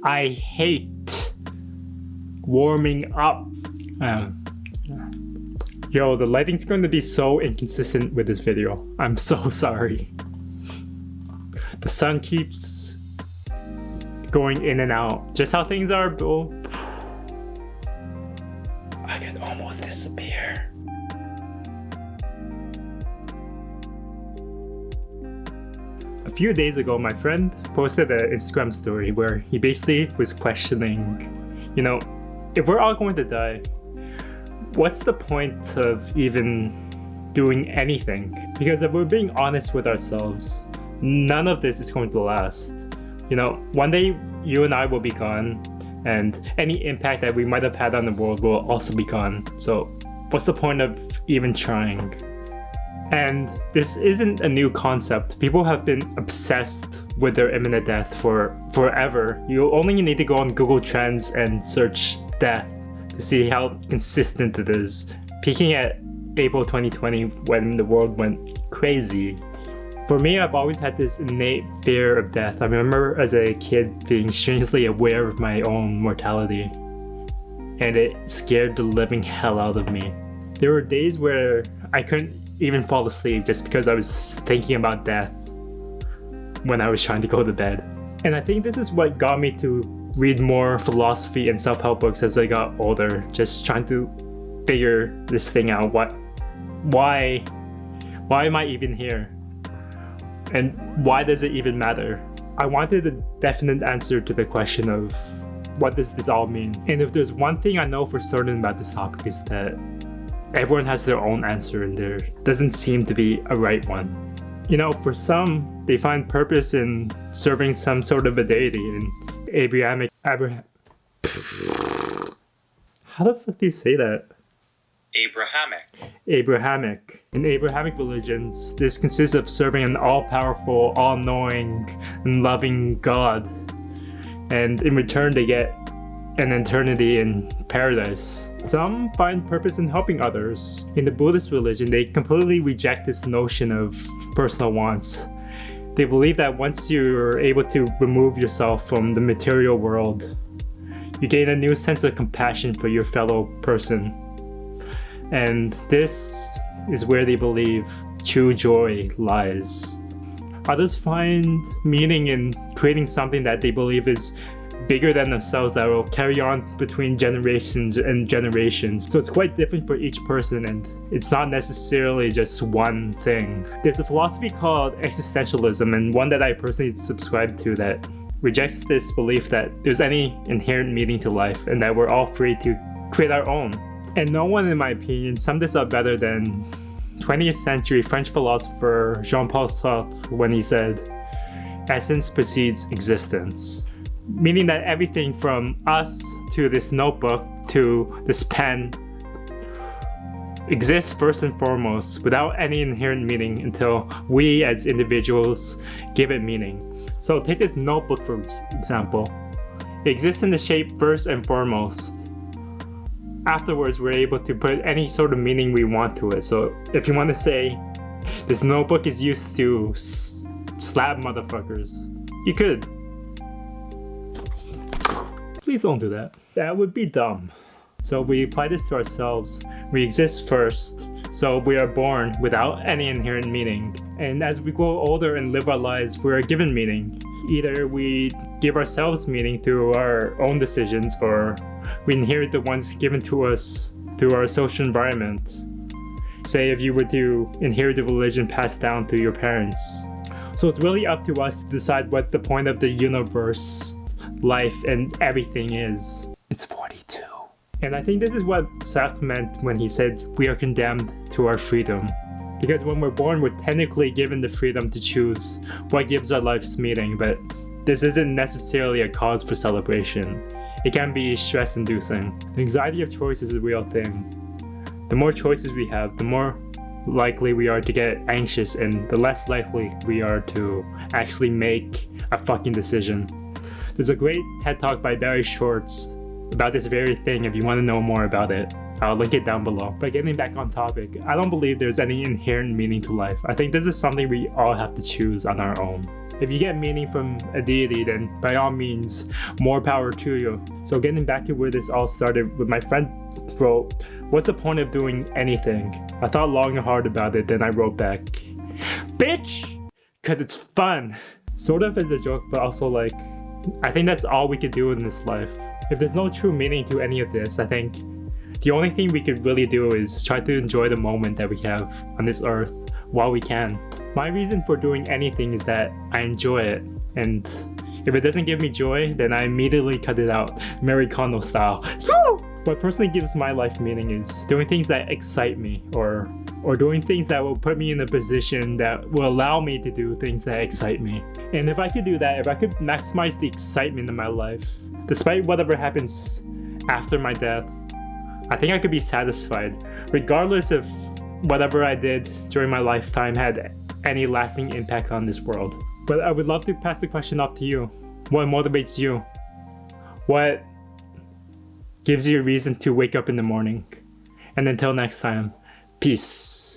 I hate warming up. Yo, the lighting's going to be so inconsistent with this video. I'm so sorry. The sun keeps going in and out. Just how things are, bro. I could almost disappear. A few days ago, my friend posted an Instagram story where he basically was questioning, if we're all going to die, what's the point of even doing anything? Because if we're being honest with ourselves, none of this is going to last. One day you and I will be gone, and any impact that we might have had on the world will also be gone. So what's the point of even trying? And this isn't a new concept. People have been obsessed with their imminent death for forever. You only need to go on Google Trends and search death to see how consistent it is, peaking at April 2020 when the world went crazy. For me, I've always had this innate fear of death. I remember as a kid being strangely aware of my own mortality, and it scared the living hell out of me. There were days where I couldn't even fall asleep just because I was thinking about death when I was trying to go to bed. And I think this is what got me to read more philosophy and self-help books as I got older, just trying to figure this thing out. Why am I even here? And why does it even matter? I wanted a definite answer to the question of what does this all mean? And if there's one thing I know for certain about this topic is that everyone has their own answer and there doesn't seem to be a right one. For some, they find purpose in serving some sort of a deity in How the fuck do you say that? Abrahamic. In Abrahamic religions, this consists of serving an all-powerful, all-knowing, and loving God. And in return, they get an eternity in paradise. Some find purpose in helping others. In the Buddhist religion, they completely reject this notion of personal wants. They believe that once you're able to remove yourself from the material world, you gain a new sense of compassion for your fellow person. And this is where they believe true joy lies. Others find meaning in creating something that they believe is bigger than themselves that will carry on between generations and generations. So it's quite different for each person, and it's not necessarily just one thing. There's a philosophy called Existentialism, and one that I personally subscribe to, that rejects this belief that there's any inherent meaning to life and that we're all free to create our own. And no one, in my opinion, summed this up better than 20th century French philosopher Jean-Paul Sartre when he said, "Essence precedes existence." Meaning that everything from us to this notebook to this pen exists first and foremost without any inherent meaning until we as individuals give it meaning. So take this notebook for example. It exists in the shape first and foremost. Afterwards, we're able to put any sort of meaning we want to it. So if you want to say, this notebook is used to slap motherfuckers, you could. Please don't do that. That would be dumb. So if we apply this to ourselves, we exist first. So we are born without any inherent meaning. And as we grow older and live our lives, we are given meaning. Either we give ourselves meaning through our own decisions, or we inherit the ones given to us through our social environment. Say if you were to inherit the religion passed down through your parents. So it's really up to us to decide what the point of the universe, life, and everything is. It's 42. And I think this is what Sartre meant when he said we are condemned to our freedom. Because when we're born, we're technically given the freedom to choose what gives our lives meaning, but this isn't necessarily a cause for celebration. It can be stress-inducing. The anxiety of choice is a real thing. The more choices we have, the more likely we are to get anxious, and the less likely we are to actually make a fucking decision. There's a great TED Talk by Barry Schwartz about this very thing if you want to know more about it. I'll link it down below. But getting back on topic, I don't believe there's any inherent meaning to life. I think this is something we all have to choose on our own. If you get meaning from a deity, then by all means, more power to you. So getting back to where this all started, with my friend wrote, "What's the point of doing anything?" I thought long and hard about it, then I wrote back, "Bitch! Cause it's fun." Sort of as a joke, but also like, I think that's all we could do in this life. If there's no true meaning to any of this, I think the only thing we could really do is try to enjoy the moment that we have on this earth while we can. My reason for doing anything is that I enjoy it, and if it doesn't give me joy, then I immediately cut it out, Mary Kondo style. What personally gives my life meaning is doing things that excite me, or doing things that will put me in a position that will allow me to do things that excite me. And if I could do that, if I could maximize the excitement in my life, despite whatever happens after my death, I think I could be satisfied, regardless if whatever I did during my lifetime had any lasting impact on this world. But I would love to pass the question off to you. What motivates you? What gives you a reason to wake up in the morning? And until next time, peace.